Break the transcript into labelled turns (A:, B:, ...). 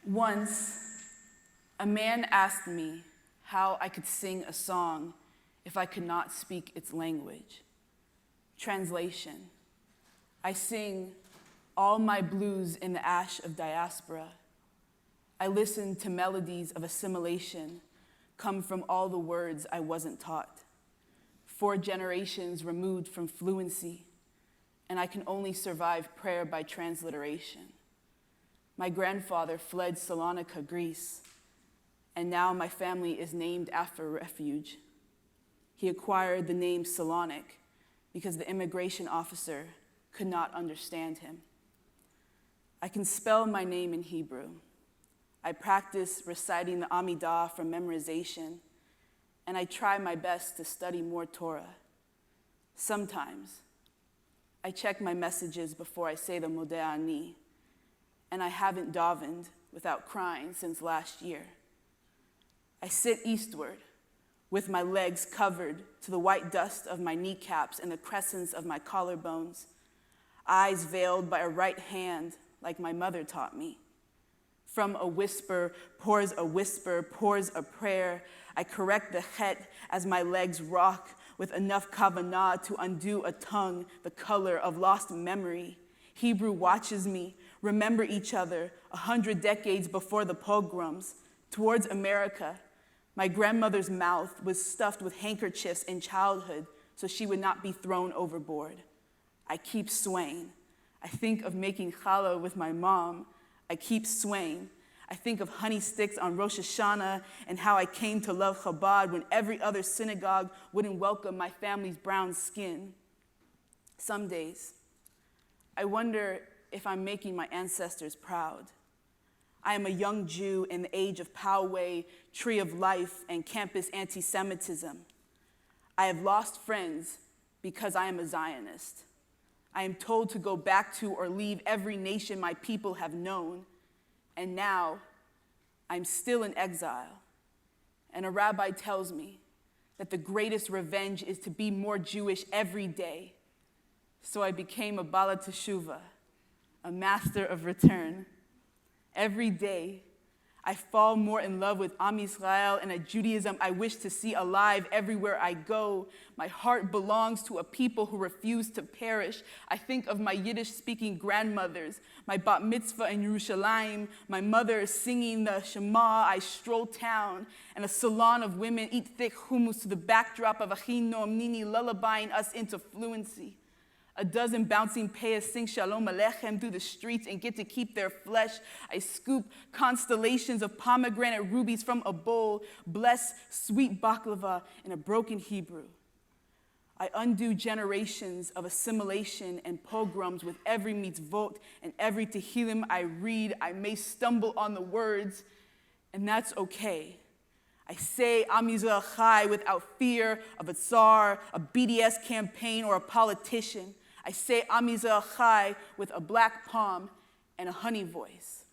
A: Once, a man asked me how I could sing a song if I could not speak its language. Translation: I sing all my blues in the ash of diaspora. I listen to melodies of assimilation come from all the words I wasn't taught. 4 generations removed from fluency, and I can only survive prayer by transliteration. My grandfather fled Salonika, Greece, and now my family is named after a refuge. He acquired the name Salonik because the immigration officer could not understand him. I can spell my name in Hebrew. I practice reciting the Amidah from memorization, and I try my best to study more Torah. Sometimes, I check my messages before I say the Modeh Ani, and I haven't davened without crying since last year. I sit eastward with my legs covered to the white dust of my kneecaps and the crescents of my collarbones, eyes veiled by a right hand like my mother taught me. From a whisper, pours a prayer. I correct the chet as my legs rock with enough kavanah to undo a tongue the color of lost memory. Hebrew watches me remember each other 100 decades before the pogroms. Towards America, my grandmother's mouth was stuffed with handkerchiefs in childhood so she would not be thrown overboard. I keep swaying. I think of making challah with my mom. I keep swaying. I think of honey sticks on Rosh Hashanah and how I came to love Chabad when every other synagogue wouldn't welcome my family's brown skin. Some days, I wonder if I'm making my ancestors proud. I am a young Jew in the age of Poway, Tree of Life, and campus antisemitism. I have lost friends because I am a Zionist. I am told to go back to or leave every nation my people have known, and now I'm still in exile. And a rabbi tells me that the greatest revenge is to be more Jewish every day. So I became a Bala Teshuvah, a master of return. Every day, I fall more in love with Am Yisrael and a Judaism I wish to see alive everywhere I go. My heart belongs to a people who refuse to perish. I think of my Yiddish-speaking grandmothers, my bat mitzvah in Yerushalayim, my mother singing the Shema. I stroll town, and a salon of women eat thick hummus to the backdrop of Achin Noam Nini lullabying us into fluency. A dozen bouncing payas sing Shalom Aleichem through the streets and get to keep their flesh. I scoop constellations of pomegranate rubies from a bowl, bless sweet baklava in a broken Hebrew. I undo generations of assimilation and pogroms with every mitzvot and every tehillim I read. I may stumble on the words, and that's okay. I say Am Yisrael Chai without fear of a tsar, a BDS campaign, or a politician. I say Am Yisrael Chai with a black palm and a honey voice.